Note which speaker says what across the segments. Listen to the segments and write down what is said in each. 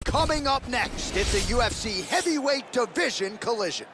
Speaker 1: Coming up next, it's a UFC heavyweight division collision.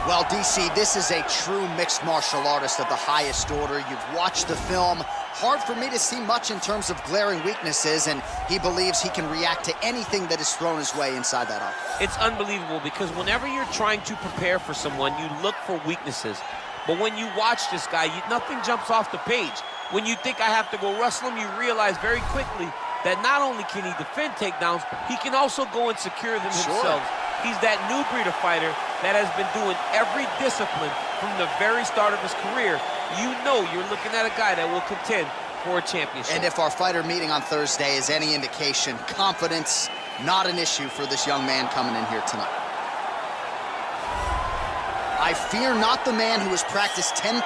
Speaker 1: Well, DC, this is a true mixed martial artist of the highest order. You've watched the film. Hard for me to see much in terms of glaring weaknesses, and he believes he can react to anything that is thrown his way inside that octagon.
Speaker 2: It's unbelievable because whenever you're trying to prepare for someone, you look for weaknesses. But when you watch this guy, nothing jumps off the page. When you think I have to go wrestle him, you realize very quickly that not only can he defend takedowns, he can also go and secure them himself. He's that new breed of fighter that has been doing every discipline from the very start of his career. You know you're looking at a guy that will contend for a championship. And if our fighter meeting on Thursday is any indication, confidence, not an issue for this young man coming in here tonight. I fear not the man who has practiced 10,000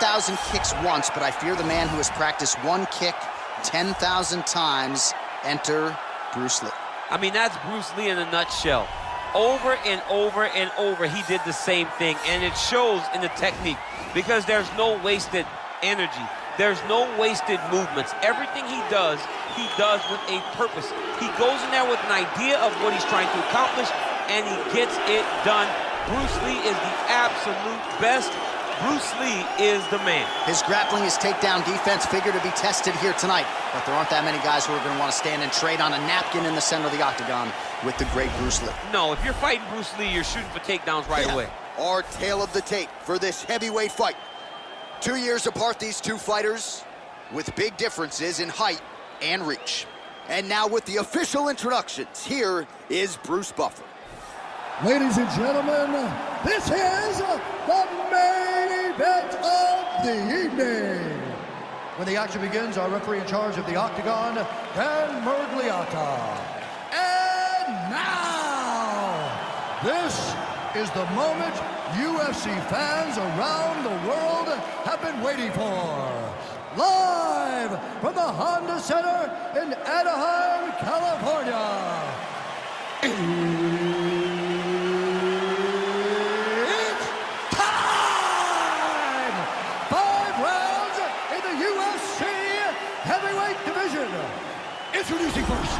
Speaker 2: kicks once, but I fear the man who has practiced one kick 10,000 times. Enter Bruce Lee. I mean, that's Bruce Lee in a nutshell. Over and over and over, he did the same thing, and it shows in the technique because there's no wasted energy. There's no wasted movements. Everything he does with a purpose. He goes in there with an idea of what he's trying to accomplish, and he gets it done. Bruce Lee is the absolute best. Bruce Lee is the man. His grappling, his takedown defense figure to be tested here tonight, but there aren't that many guys who are going to want to stand and trade on a napkin in the center of the octagon with the great Bruce Lee. No, if you're fighting Bruce Lee, you're shooting for takedowns right away. Our tale of the tape for this heavyweight fight. 2 years apart, these two fighters, with big differences in height and reach. And now with the official introductions, here is Bruce Buffer.
Speaker 3: Ladies and gentlemen, this is the main event of the evening. When the action begins, our referee in charge of the octagon, Dan Murgliata. And now, this is the moment UFC fans around the world have been waiting for. Live from the Honda Center in Anaheim, California. Introducing first,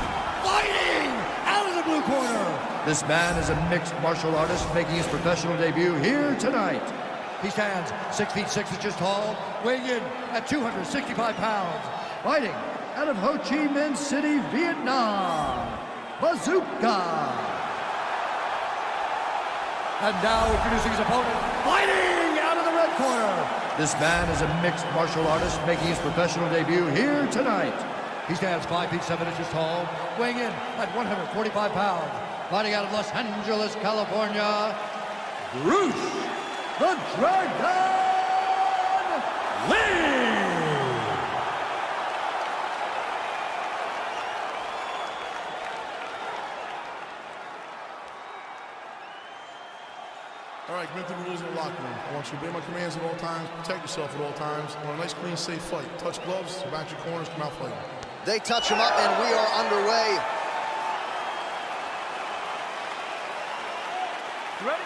Speaker 3: fighting out of the blue corner. This man is a mixed martial artist making his professional debut here tonight. He stands 6 feet 6 inches tall, weighing in at 265 pounds. Fighting out of Ho Chi Minh City, Vietnam, Bazooka. And now introducing his opponent, fighting out of the red corner. This man is a mixed martial artist making his professional debut here tonight. He stands 5 feet 7 inches tall, weighing in at 145 pounds. Fighting out of Los Angeles, California, Bruce the Dragon Lee!
Speaker 4: All right, commit to the rules in the locker room. I want you to obey my commands at all times, protect yourself at all times. I want a nice, clean, safe fight. Touch gloves, back your corners, come out fighting.
Speaker 1: They touch him up, and we are underway.
Speaker 5: You ready?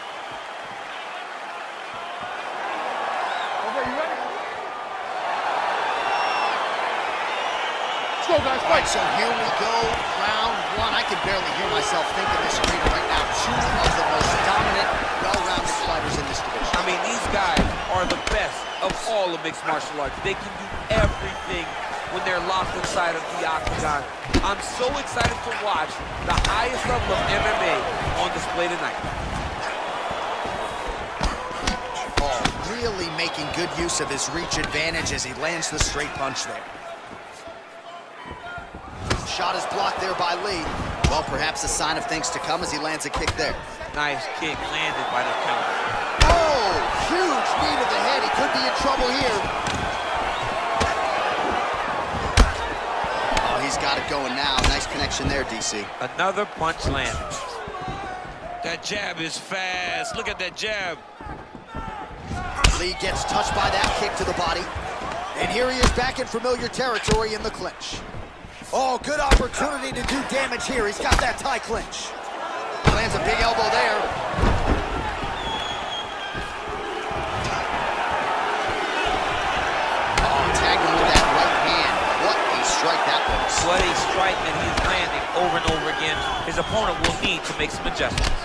Speaker 5: Okay, you ready? Let's go, guys.
Speaker 1: All right, so here we go, round one. I can barely hear myself think in this arena right now. Two of the most dominant, well-rounded fighters in this division.
Speaker 2: I mean, these guys are the best of all of mixed martial arts. They can do everything when they're locked inside of the octagon. I'm so excited to watch the highest level of MMA on display tonight.
Speaker 1: Oh, really making good use of his reach advantage as he lands the straight punch there. Shot is blocked there by Lee. Well, perhaps a sign of things to come as he lands a kick there.
Speaker 2: Nice kick landed by the counter.
Speaker 1: Oh, huge knee to the head. He could be in trouble here. He's got it going now. Nice connection there, DC.
Speaker 2: Another punch landed.
Speaker 6: That jab is fast. Look at that jab.
Speaker 1: Lee gets touched by that kick to the body. And here he is back in familiar territory in the clinch. Oh, good opportunity to do damage here. He's got that tie clinch. Lands a big elbow there.
Speaker 2: right that he is landing over and over again, his opponent will need to make some adjustments.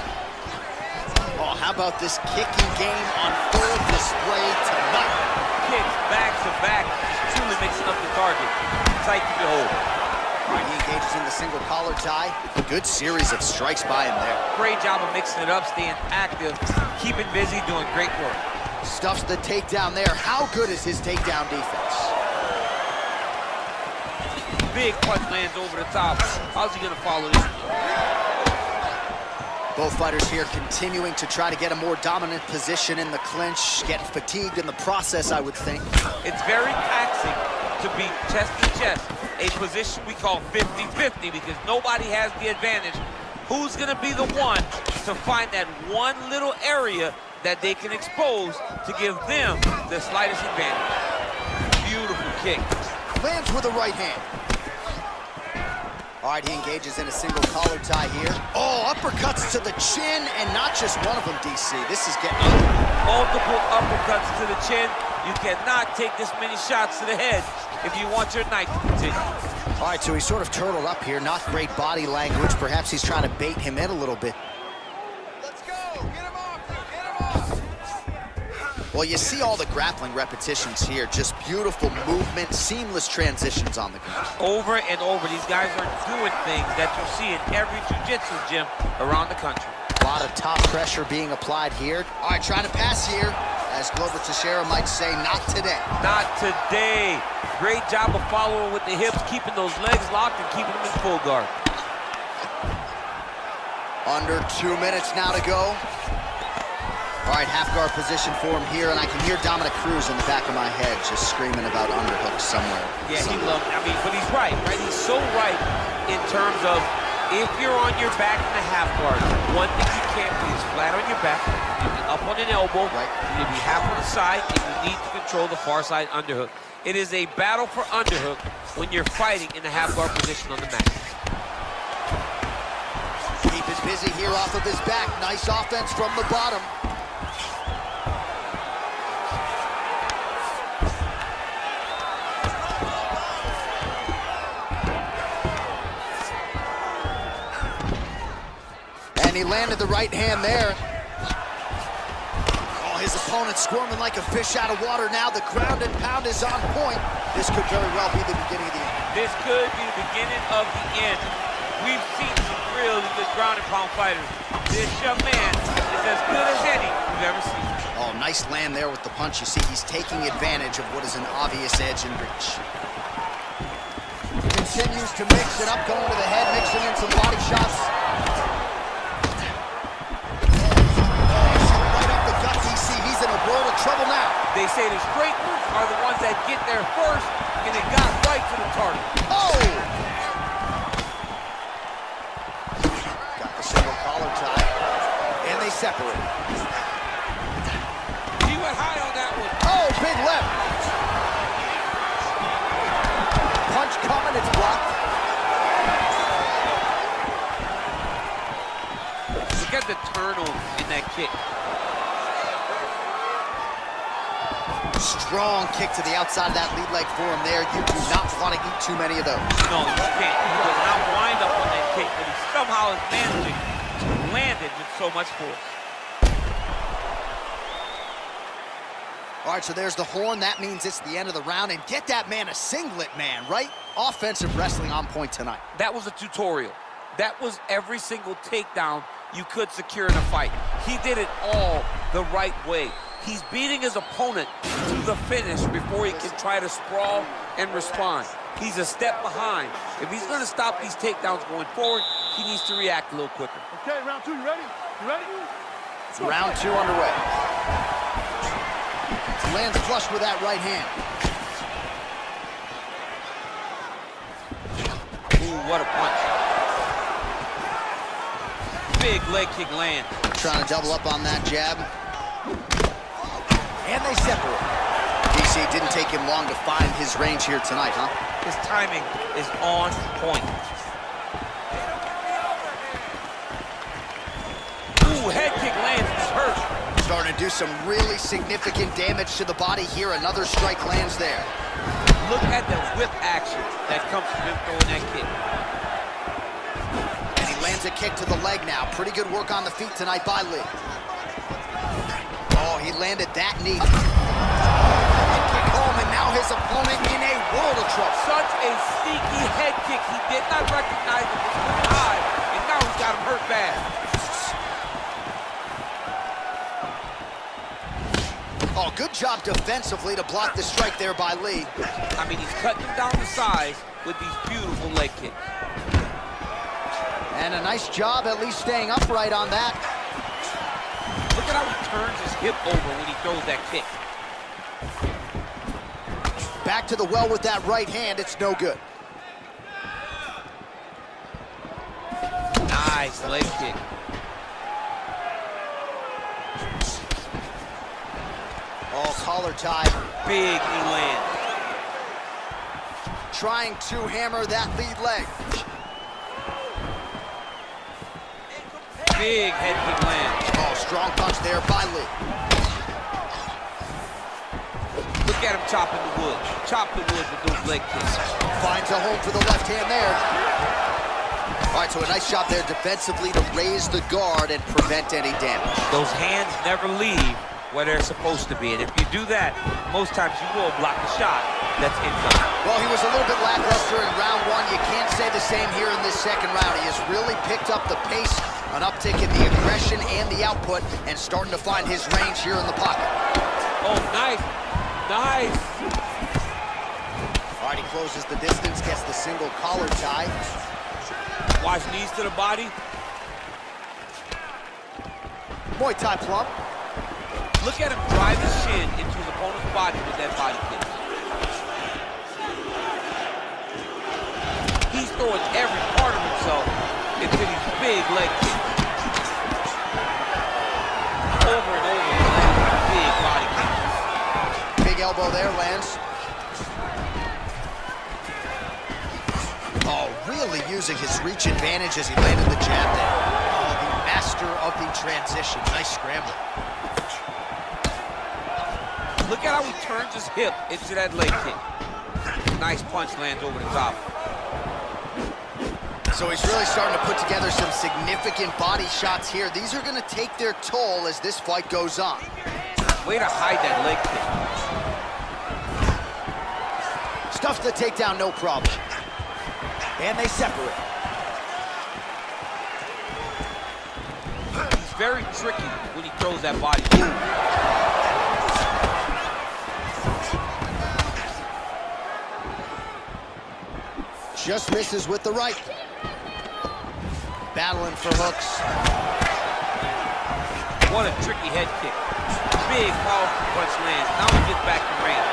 Speaker 1: Oh, how about this kicking game on full display tonight?
Speaker 2: Kicks back to back, just truly mixing up the target. Sight to behold.
Speaker 1: All right, he engages in the single collar tie. A good series of strikes by him there.
Speaker 2: Great job of mixing it up, staying active, keeping busy, doing great work.
Speaker 1: Stuffs the takedown there. How good is his takedown defense?
Speaker 2: Big punch lands over the top. How's he gonna follow this?
Speaker 1: Both fighters here continuing to try to get a more dominant position in the clinch, getting fatigued in the process, I would think.
Speaker 2: It's very taxing to be chest to chest, a position we call 50-50 because nobody has the advantage. Who's gonna be the one to find that one little area that they can expose to give them the slightest advantage? Beautiful kick.
Speaker 1: Lands with a right hand. All right, he engages in a single collar tie here. Oh, uppercuts to the chin, and not just one of them, DC. This is getting
Speaker 2: multiple uppercuts to the chin. You cannot take this many shots to the head if you want your night to continue.
Speaker 1: All right, so he's sort of turtled up here. Not great body language. Perhaps he's trying to bait him in a little bit.
Speaker 5: Let's go. Get him off. Get him off.
Speaker 1: Well, you see all the grappling repetitions here. Just beautiful movement, seamless transitions on the ground.
Speaker 2: Over and over, these guys are doing things that you see in every jiu-jitsu gym around the country.
Speaker 1: A lot of top pressure being applied here. All right, trying to pass here. As Glover Teixeira might say, not today.
Speaker 2: Not today. Great job of following with the hips, keeping those legs locked and keeping them in full guard.
Speaker 1: Under 2 minutes now to go. All right, half guard position for him here, and I can hear Dominic Cruz in the back of my head just screaming about underhooks somewhere.
Speaker 2: Yeah, he loves it. I mean, but he's right? He's so right in terms of if you're on your back in the half guard, one thing you can't be is flat on your back, you can up on an elbow,
Speaker 1: right.
Speaker 2: You can be half on the side, and you need to control the far side underhook. It is a battle for underhook when you're fighting in the half guard position on the mat.
Speaker 1: Keep it busy here off of his back. Nice offense from the bottom. And he landed the right hand there. Oh, his opponent squirming like a fish out of water now. The ground and pound is on point. This could very well be the beginning of the end.
Speaker 2: This could be the beginning of the end. We've seen some really good ground and pound fighters. This young man is as good as any we've ever seen.
Speaker 1: Oh, nice land there with the punch. You see, he's taking advantage of what is an obvious edge in reach. Continues to mix it up, going to the head, mixing in some body shots. He's in a world of trouble now.
Speaker 2: They say the straight moves are the ones that get there first, and it got right to the target.
Speaker 1: Oh! Got the single collar tie, and they separate.
Speaker 2: He went high on that one.
Speaker 1: Oh, big left. Punch coming, it's blocked.
Speaker 2: Look at the turnover in that kick.
Speaker 1: Strong kick to the outside of that lead leg for him there. You do not want to eat too many of those.
Speaker 2: No, you can't. He does not wind up on that kick, but he somehow is managing to land it with so much force.
Speaker 1: All right, so there's the horn. That means it's the end of the round. And get that man a singlet, man, right? Offensive wrestling on point tonight.
Speaker 2: That was a tutorial. That was every single takedown you could secure in a fight. He did it all the right way. He's beating his opponent to the finish before he can try to sprawl and respond. He's a step behind. If he's going to stop these takedowns going forward, he needs to react a little quicker.
Speaker 5: Okay, round two, you ready? You ready?
Speaker 1: Round two underway. Lands flush with that right hand.
Speaker 2: Ooh, what a punch. Big leg kick land.
Speaker 1: Trying to double up on that jab. And they separate. DC didn't take him long to find his range here tonight, huh?
Speaker 2: His timing is on point. Ooh, head kick lands, he's hurt.
Speaker 1: Starting to do some really significant damage to the body here. Another strike lands there.
Speaker 2: Look at the whip action that comes from him throwing that kick.
Speaker 1: And he lands a kick to the leg now. Pretty good work on the feet tonight by Lee. Oh, he landed that knee. Kick home, and now his opponent in a world of trouble.
Speaker 2: Such a sneaky head kick. He did not recognize it was too high, and now he's got him hurt bad.
Speaker 1: Oh, good job defensively to block the strike there by Lee.
Speaker 2: I mean, he's cutting him down to size with these beautiful leg kicks.
Speaker 1: And a nice job at least staying upright on that.
Speaker 2: Look at how he turns his hip over when he throws that kick.
Speaker 1: Back to the well with that right hand. It's no good.
Speaker 2: Nice leg kick.
Speaker 1: Oh, collar tie.
Speaker 2: Big knee land.
Speaker 1: Trying to hammer that lead leg.
Speaker 2: Big head kick land.
Speaker 1: Oh, strong punch there by Lee.
Speaker 2: Look at him chopping the wood. Chop the wood with those leg kicks.
Speaker 1: Finds a home for the left hand there. All right, so a nice job there defensively to raise the guard and prevent any damage.
Speaker 2: Those hands never leave where they're supposed to be. And if you do that, most times you will block a shot that's incoming.
Speaker 1: Well, he was a little bit lackluster in round one. You can't say the same here in this second round. He has really picked up the pace, an uptick in the aggression and the output, and starting to find his range here in the pocket.
Speaker 2: Oh, nice. Nice.
Speaker 1: All right, he closes the distance, gets the single collar tie.
Speaker 2: Watch knees to the body.
Speaker 1: Muay Thai plump.
Speaker 2: Look at him drive his shin into his opponent's body with that body kick. He's throwing every part of himself into these big leg kicks. Over and over, he lands a big body kick.
Speaker 1: Big elbow there, lands. Oh, really using his reach advantage as he landed the jab there. Oh, the master of the transition. Nice scramble.
Speaker 2: Look at how he turns his hip into that leg kick. Nice punch lands over the top.
Speaker 1: So he's really starting to put together some significant body shots here. These are going to take their toll as this fight goes on.
Speaker 2: Way to hide that leg kick.
Speaker 1: Stuffs the takedown, no problem. And they separate.
Speaker 2: He's very tricky when he throws that body.
Speaker 1: Just misses with the right. Battling for hooks.
Speaker 2: What a tricky head kick. Big, powerful punch lands. Now he gets back to range.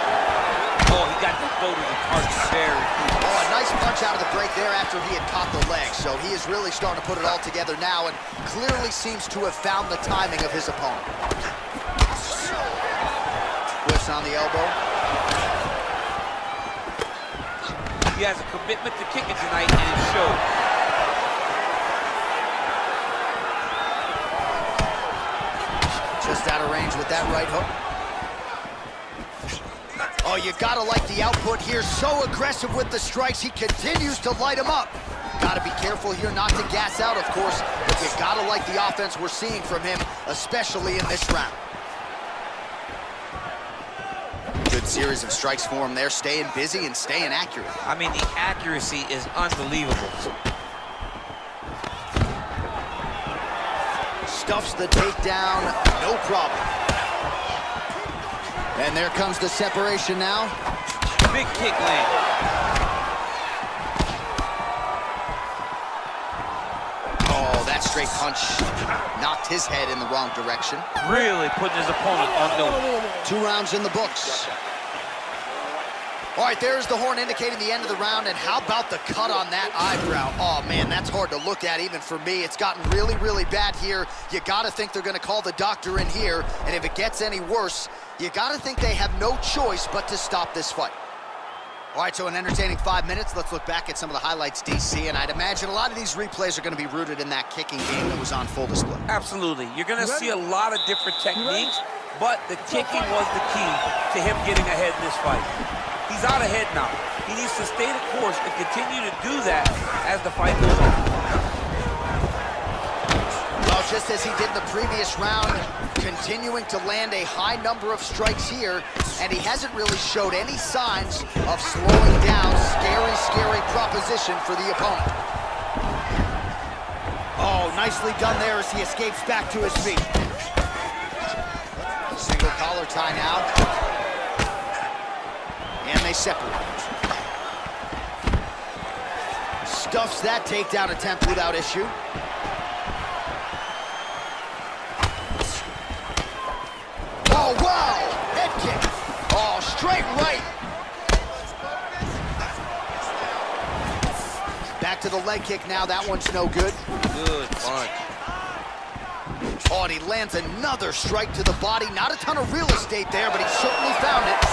Speaker 2: Oh, he got the photo of the target very quick.
Speaker 1: Oh, a nice punch out of the break there after he had caught the leg. So he is really starting to put it all together now and clearly seems to have found the timing of his opponent. Whiffs on the elbow.
Speaker 2: He has a commitment to kicking tonight, and it shows.
Speaker 1: Just out of range with that right hook. Oh, you gotta like the output here. So aggressive with the strikes. He continues to light him up. Gotta be careful here not to gas out, of course, but you gotta like the offense we're seeing from him, especially in this round. Good series of strikes for him there, staying busy and staying accurate.
Speaker 2: I mean, the accuracy is unbelievable.
Speaker 1: Stuffs the takedown, no problem. And there comes the separation now.
Speaker 2: Big kick land.
Speaker 1: Oh, that straight punch knocked his head in the wrong direction.
Speaker 2: Really putting his opponent on notice.
Speaker 1: 2 rounds in the books. All right, there's the horn indicating the end of the round, and how about the cut on that eyebrow? Oh, man, that's hard to look at even for me. It's gotten really, really bad here. You gotta think they're gonna call the doctor in here, and if it gets any worse, you gotta think they have no choice but to stop this fight. All right, so an entertaining 5 minutes. Let's look back at some of the highlights, DC, and I'd imagine a lot of these replays are going to be rooted in that kicking game that was on full display.
Speaker 2: Absolutely. You're going to see a lot of different techniques, but the kicking was the key to him getting ahead in this fight. He's out ahead now. He needs to stay the course and continue to do that as the fight goes on.
Speaker 1: Well, just as he did in the previous round, continuing to land a high number of strikes here, and he hasn't really showed any signs of slowing down. Scary, scary proposition for the opponent. Oh, nicely done there as he escapes back to his feet. Single collar tie now. And they separate. Stuffs that takedown attempt without issue. Oh, wow! Head kick. Oh, straight right. Back to the leg kick now. That one's no good.
Speaker 2: Good punch.
Speaker 1: Oh, and he lands another strike to the body. Not a ton of real estate there, but he certainly found it.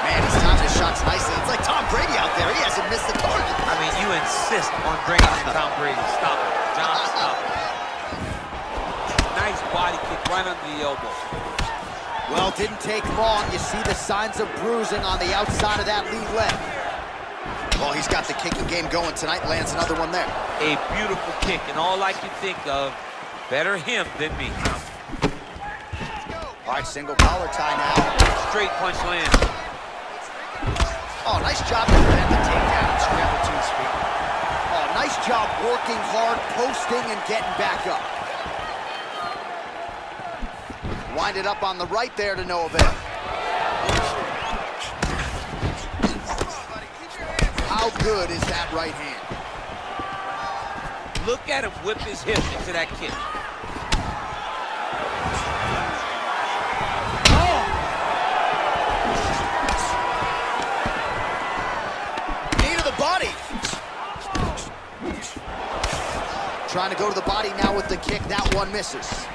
Speaker 1: Man, he's timed his shots nicely. It's like Tom Brady out there. He hasn't missed the target.
Speaker 2: I mean, you insist on bringing in Tom Brady. Stop it. John, stop it. Nice body kick right under the elbow.
Speaker 1: Well, didn't take long. You see the signs of bruising on the outside of that lead leg. Oh, he's got the kicking game going tonight. Lands another one there.
Speaker 2: A beautiful kick, and all I can think of, better him than me.
Speaker 1: All right, single collar tie now.
Speaker 2: Straight punch lands.
Speaker 1: Oh, nice job to prevent the takedown and scramble to his feet. Oh, nice job working hard, posting, and getting back up. Winded up on the right there to no avail. How good is that right hand?
Speaker 2: Look at him whip his hip into that kick.
Speaker 1: Body. Trying to go to the body now with the kick. That one misses.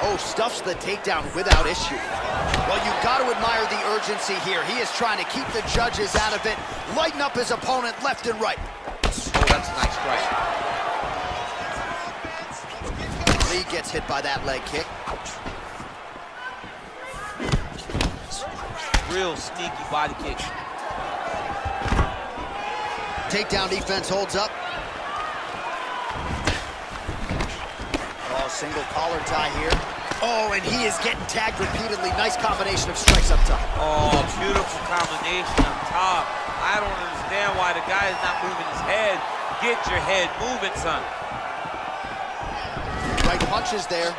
Speaker 1: Oh, stuffs the takedown without issue. Well, you've got to admire the urgency here. He is trying to keep the judges out of it, lighten up his opponent left and right.
Speaker 2: Oh, that's a nice strike.
Speaker 1: Lee gets hit by that leg kick.
Speaker 2: Real sneaky body kick.
Speaker 1: Takedown defense holds up. Oh, single collar tie here. Oh, and he is getting tagged repeatedly. Nice combination of strikes up top.
Speaker 2: Oh, beautiful combination up top. I don't understand why the guy is not moving his head. Get your head moving, son.
Speaker 1: Right punches there.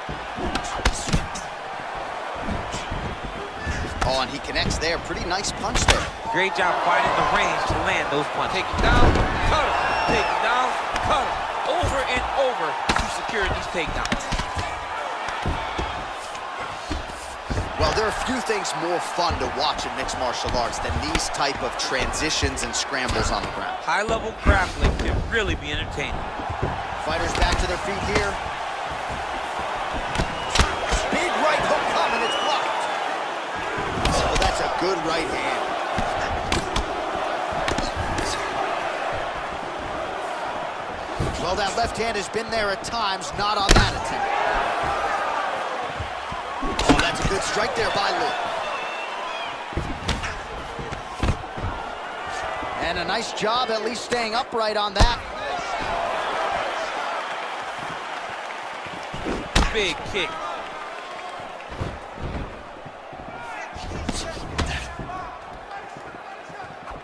Speaker 1: Oh, and he connects there. Pretty nice punch there.
Speaker 2: Great job finding the range to land those punches. Take him down, cut him. Take him down, cut him. Over and over to secure these takedowns.
Speaker 1: Well, there are a few things more fun to watch in mixed martial arts than these type of transitions and scrambles on the ground.
Speaker 2: High-level grappling can really be entertaining.
Speaker 1: Fighters back to their feet here. Big right hook coming, it's blocked. Oh, that's a good right hand. Well, that left hand has been there at times, not on that attempt. Oh, that's a good strike there by Lee. And a nice job at least staying upright on that.
Speaker 2: Big kick.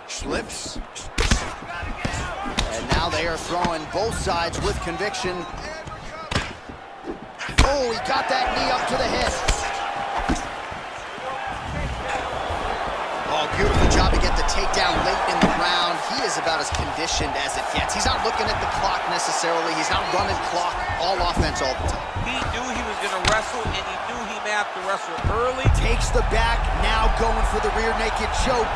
Speaker 1: Slips. And now they are throwing both sides with conviction. Oh, he got that knee up to the head. Oh, beautiful job to get the takedown late in the round. He is about as conditioned as it gets. He's not looking at the clock necessarily. He's not running clock, all offense all the time.
Speaker 2: He knew he was going to wrestle, and he knew he may have to wrestle early.
Speaker 1: Takes the back, now going for the rear naked choke.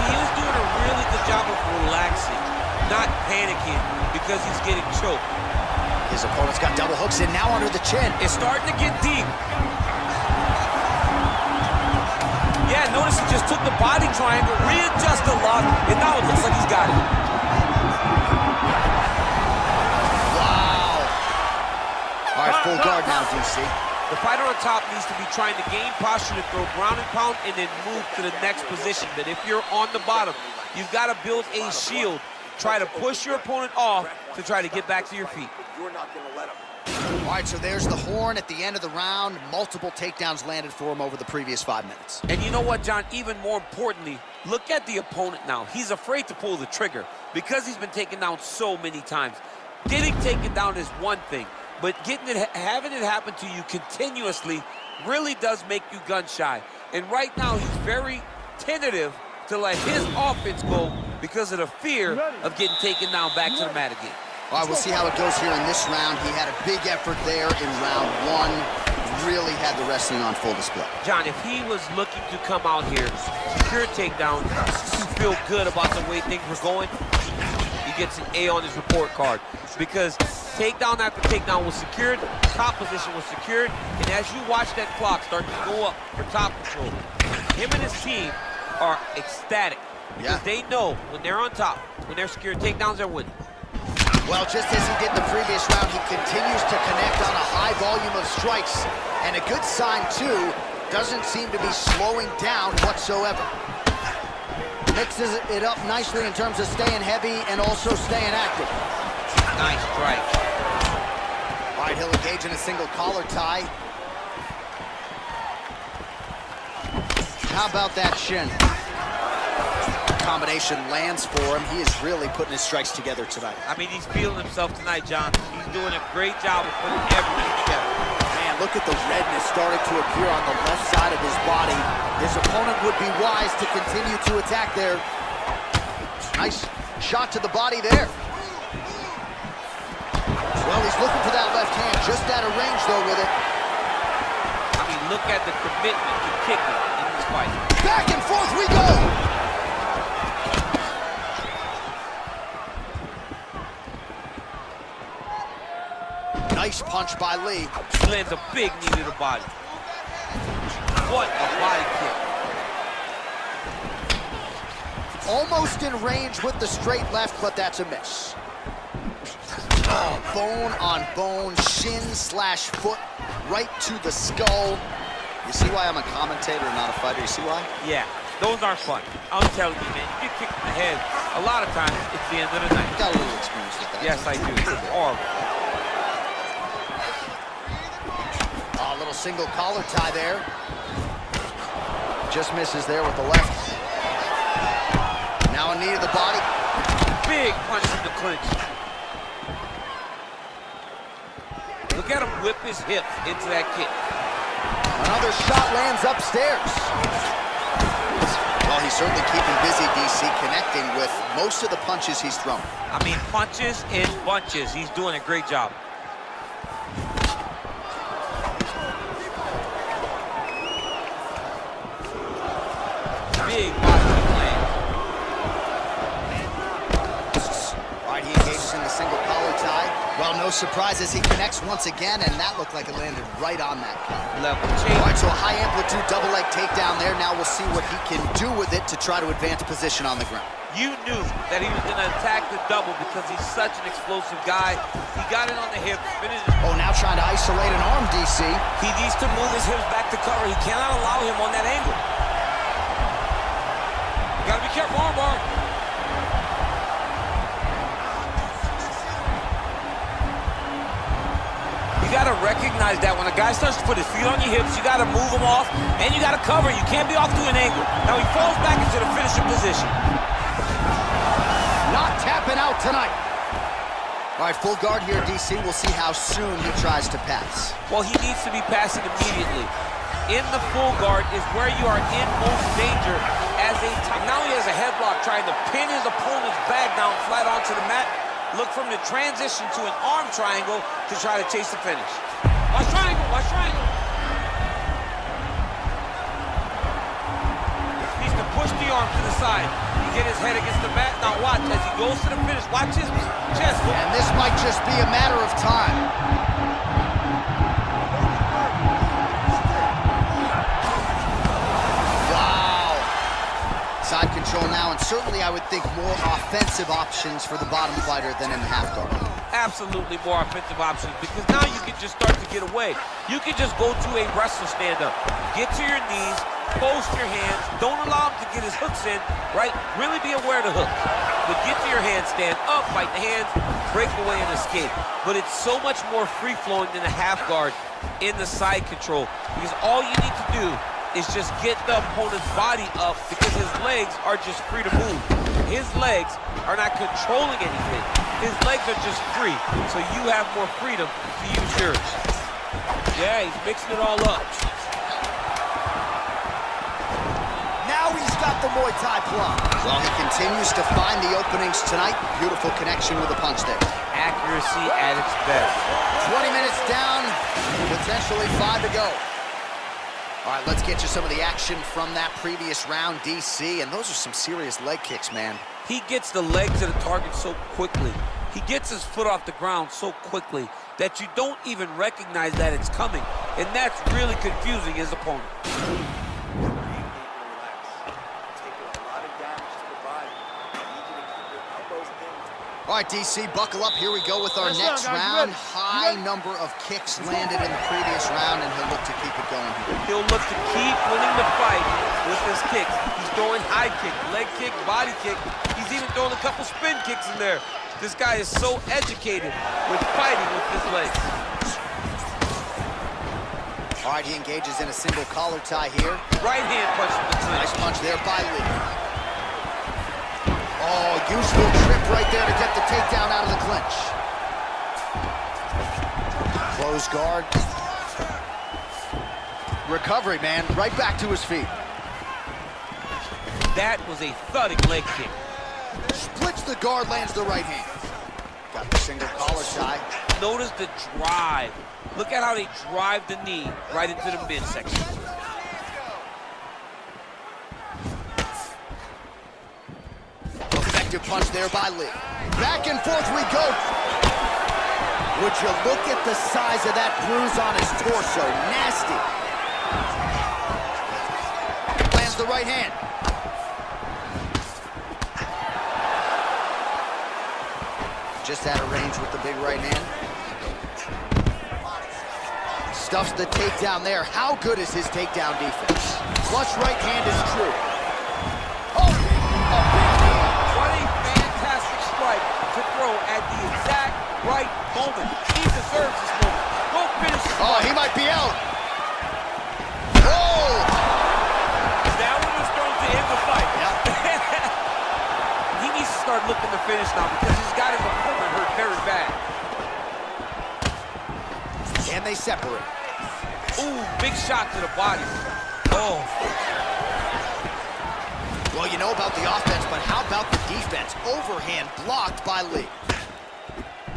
Speaker 2: He is doing a really good job of relaxing, not panicking because he's getting choked.
Speaker 1: His opponent's got double hooks in now under the chin.
Speaker 2: It's starting to get deep. Yeah, notice he just took the body triangle, readjusted the lock, and now it looks like he's got it.
Speaker 1: Wow. All right, full guard now, DC.
Speaker 2: The fighter on top needs to be trying to gain posture to throw ground and pound and then move to the next position. But if you're on the bottom, you've got to build a shield. Try to push your opponent off to try to get back to your feet.
Speaker 5: You're not going to let him.
Speaker 1: All right, so there's the horn at the end of the round. Multiple takedowns landed for him over the previous 5 minutes.
Speaker 2: And you know what, John? Even more importantly, look at the opponent now. He's afraid to pull the trigger because he's been taken down so many times. Getting taken down is one thing, but having it happen to you continuously really does make you gun shy. And right now, he's very tentative to let his offense go because of the fear of getting taken down back to the mat again.
Speaker 1: All right, we'll see how it goes here in this round. He had a big effort there in round 1. Really had the wrestling on full display.
Speaker 2: John, if he was looking to come out here, secure takedown, to feel good about the way things were going, he gets an A on his report card. Because takedown after takedown was secured, top position was secured, and as you watch that clock start to go up for top control, him and his team are ecstatic. Because they know when they're on top, when they're secured takedowns, they're winning.
Speaker 1: Well, just as he did the previous round, he continues to connect on a high volume of strikes. And a good sign, too, doesn't seem to be slowing down whatsoever. Mixes it up nicely in terms of staying heavy and also staying active.
Speaker 2: Nice strike.
Speaker 1: All right, he'll engage in a single collar tie. How about that shin? Combination lands for him. He is really putting his strikes together tonight.
Speaker 2: I mean, he's feeling himself tonight, John. He's doing a great job of putting everything together.
Speaker 1: Man, look at the redness starting to appear on the left side of his body. His opponent would be wise to continue to attack there. Nice shot to the body there. Well, he's looking for that left hand, just out of range, though, with it.
Speaker 2: I mean, look at the commitment to kicking in this fight.
Speaker 1: Back and forth we go! Nice punch by Lee.
Speaker 2: He lands a big knee to the body. What a body kick.
Speaker 1: Almost in range with the straight left, but that's a miss. Oh, bone on bone, shin slash foot, right to the skull. You see why I'm a commentator and not a fighter? You see why?
Speaker 2: Yeah, those aren't fun. I'm telling you, man, you get kicked in the head, a lot of times it's the end of the night.
Speaker 1: Got a little experience with that.
Speaker 2: Yes, I do. It's horrible.
Speaker 1: A little single collar tie there. Just misses there with the left. Now a knee to the body.
Speaker 2: Big punch in the clinch. Look at him whip his hip into that kick.
Speaker 1: Another shot lands upstairs. Well, he's certainly keeping busy, DC, connecting with most of the punches he's thrown.
Speaker 2: I mean, punches in bunches. He's doing a great job. Big body land.
Speaker 1: All right, he engages in the single collar tie. Well, no surprises, he connects once again, and that looked like it landed right on that count.
Speaker 2: Level change.
Speaker 1: All right, so a high amplitude double leg takedown there. Now we'll see what he can do with it to try to advance position on the ground.
Speaker 2: You knew that he was going to attack the double because he's such an explosive guy. He got it on the hip, finished.
Speaker 1: Oh, now trying to isolate an arm, DC.
Speaker 2: He needs to move his hips back to cover. He cannot allow him on that angle. You got to be careful, armbar. You got to recognize that when a guy starts to put his feet on your hips, you got to move him off, and you got to cover. You can't be off to an angle. Now he falls back into the finishing position.
Speaker 1: Not tapping out tonight. All right, full guard here, DC. We'll see how soon he tries to pass.
Speaker 2: Well, he needs to be passing immediately. In the full guard is where you are in most danger as a top. Now he has a headlock trying to pin his opponent's back down flat onto the mat. Look from the transition to an arm triangle to try to chase the finish. Watch triangle, watch triangle. Needs to push the arm to the side. Get his head against the mat. Now watch as he goes to the finish. Watch his chest.
Speaker 1: And this might just be a matter of time. Wow. offensive options for the bottom fighter than in the half guard.
Speaker 2: Absolutely more offensive options, because now you can just start to get away. You can just go to a wrestle stand-up. Get to your knees, post your hands, don't allow him to get his hooks in, right? Really be aware of the hooks. But get to your hands, stand up, fight the hands, break away and escape. But it's so much more free-flowing than a half guard in the side control, because all you need to do is just get the opponent's body up, because his legs are just free to move. His legs are not controlling anything. His legs are just free, so you have more freedom to use yours. Yeah, he's mixing it all up.
Speaker 1: Now he's got the Muay Thai plum. Well, he continues to find the openings tonight. Beautiful connection with a punch there.
Speaker 2: Accuracy at its best.
Speaker 1: 20 minutes down, potentially 5 to go. All right, let's get you some of the action from that previous round, DC, and those are some serious leg kicks, man.
Speaker 2: He gets the leg to the target so quickly. He gets his foot off the ground so quickly that you don't even recognize that it's coming, and that's really confusing his opponent.
Speaker 1: All right, DC, buckle up. Here we go with our next round. High number of kicks landed in the previous round, and he'll look to keep it going here.
Speaker 2: He'll look to keep winning the fight with his kicks. He's throwing high kick, leg kick, body kick. He's even throwing a couple spin kicks in there. This guy is so educated with fighting with his legs.
Speaker 1: All right, he engages in a single collar tie here.
Speaker 2: Right hand punch from the clinch.
Speaker 1: Nice punch there by Lee. Oh, useful trip right there to get the takedown out of the clinch. Close guard. Recovery, man. Right back to his feet.
Speaker 2: That was a thudding leg kick.
Speaker 1: Splits the guard, lands the right hand. Got the single collar tie.
Speaker 2: Notice the drive. Look at how they drive the knee right into the midsection.
Speaker 1: Effective punch there by Lee. Back and forth we go. Would you look at the size of that bruise on his torso? Nasty. Lands the right hand. Just out of range with the big right hand. Stuffs the takedown there. How good is his takedown defense? Flush right hand is true. Oh, a big knee.
Speaker 2: What a fantastic strike to throw at the exact right moment. He deserves this moment. Go finish this
Speaker 1: Oh,
Speaker 2: fight.
Speaker 1: he might be out. Oh!
Speaker 2: That one was thrown to end the fight.
Speaker 1: Yep.
Speaker 2: He needs to start looking to finish now, because he's got his opponent hurt very bad.
Speaker 1: And they separate.
Speaker 2: Ooh, big shot to the body. Oh.
Speaker 1: Well, you know about the offense, but how about the defense? Overhand blocked by Lee.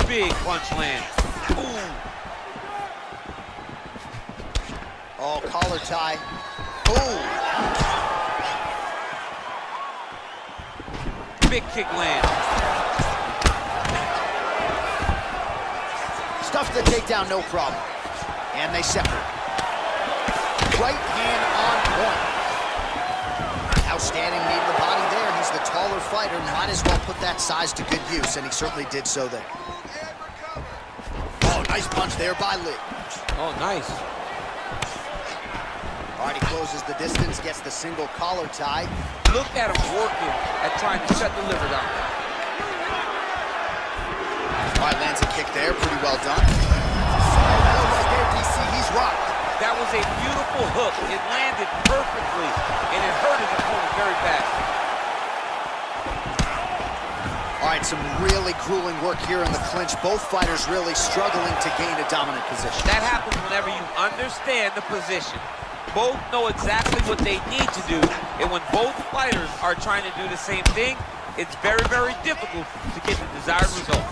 Speaker 2: Big punch land. Ooh.
Speaker 1: Oh, collar tie. Ooh.
Speaker 2: Big kick land.
Speaker 1: Stuffs the takedown, no problem. And they separate. Right hand on point. Outstanding knee to the body there. He's the taller fighter. Might as well put that size to good use, and he certainly did so there. Oh, nice punch there by Lee.
Speaker 2: Oh, nice.
Speaker 1: All right, he closes the distance, gets the single collar tie.
Speaker 2: Look at him working at trying to shut the liver down.
Speaker 1: All right, lands a kick there. Pretty well done. Right there, DC. He's rocked.
Speaker 2: That was a beautiful hook. It landed perfectly, and it hurt his opponent very bad.
Speaker 1: All right, some really grueling work here in the clinch. Both fighters really struggling to gain a dominant position.
Speaker 2: That happens whenever you understand the position. Both know exactly what they need to do, and when both fighters are trying to do the same thing, it's very, very difficult to get the desired result.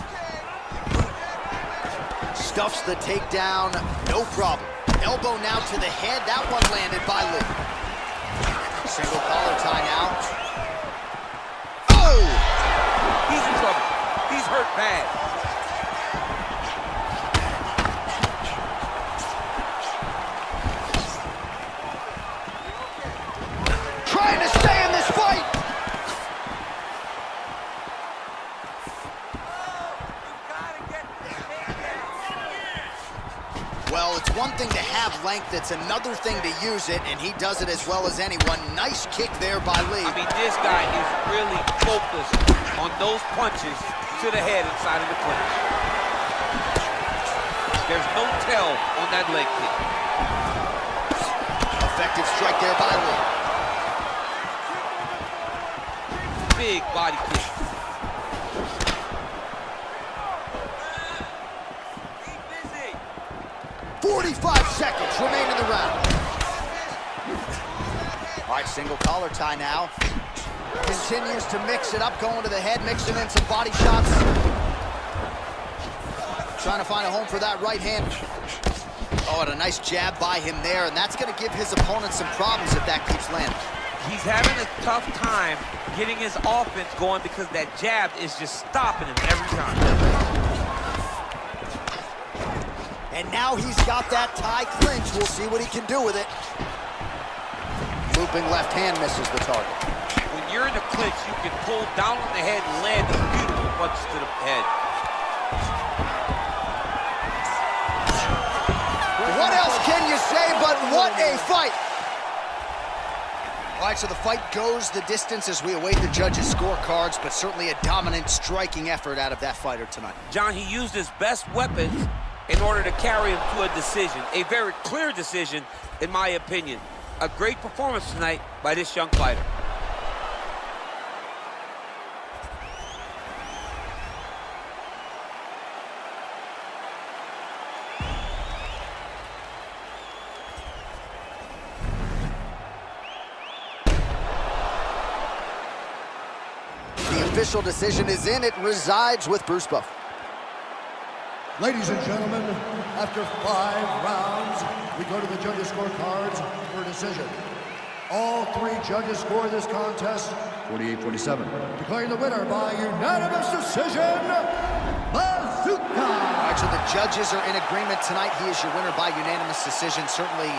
Speaker 1: Stuffs the takedown, no problem. Elbow now to the head. That one landed by Lee. Single collar tie now. Oh!
Speaker 2: He's in trouble. He's hurt bad.
Speaker 1: Trying to stay in this fight. Well, it's one thing to have length, it's another thing to use it, and he does it as well as anyone. Nice kick there by Lee.
Speaker 2: I mean, this guy is really focused on those punches to the head inside of the clinch. There's no tell on that leg kick.
Speaker 1: Effective strike there by Lee.
Speaker 2: Big body kick.
Speaker 1: 45 seconds remain in the round. All right, single collar tie now. Continues to mix it up, going to the head, mixing in some body shots. Trying to find a home for that right hand. Oh, and a nice jab by him there, and that's going to give his opponent some problems if that keeps landing.
Speaker 2: He's having a tough time getting his offense going because that jab is just stopping him every time.
Speaker 1: And now he's got that tie clinch. We'll see what he can do with it. Looping left hand misses the target.
Speaker 2: When you're in the clinch, you can pull down on the head and land these beautiful punches to the head.
Speaker 1: What else can you say but what a fight? All right, so the fight goes the distance as we await the judges' scorecards, but certainly a dominant striking effort out of that fighter tonight.
Speaker 2: John, he used his best weapons in order to carry him to a decision. A very clear decision, in my opinion. A great performance tonight by this young fighter.
Speaker 1: The official decision is in. It resides with Bruce Buffer.
Speaker 3: Ladies and gentlemen, after 5 rounds, we go to the judges' scorecards for a decision. All 3 judges score this contest 48-47. Declaring the winner by unanimous decision, Bazooka!
Speaker 1: All right, so the judges are in agreement tonight. He is your winner by unanimous decision. Certainly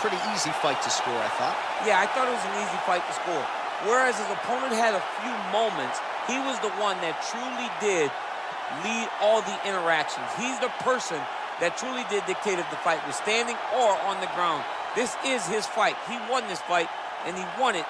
Speaker 1: pretty easy fight to score, I thought.
Speaker 2: Yeah, I thought it was an easy fight to score. Whereas his opponent had a few moments, he was the one that truly did lead all the interactions. He's the person that truly did dictate if the fight was standing or on the ground. This is his fight. He won this fight, and he won it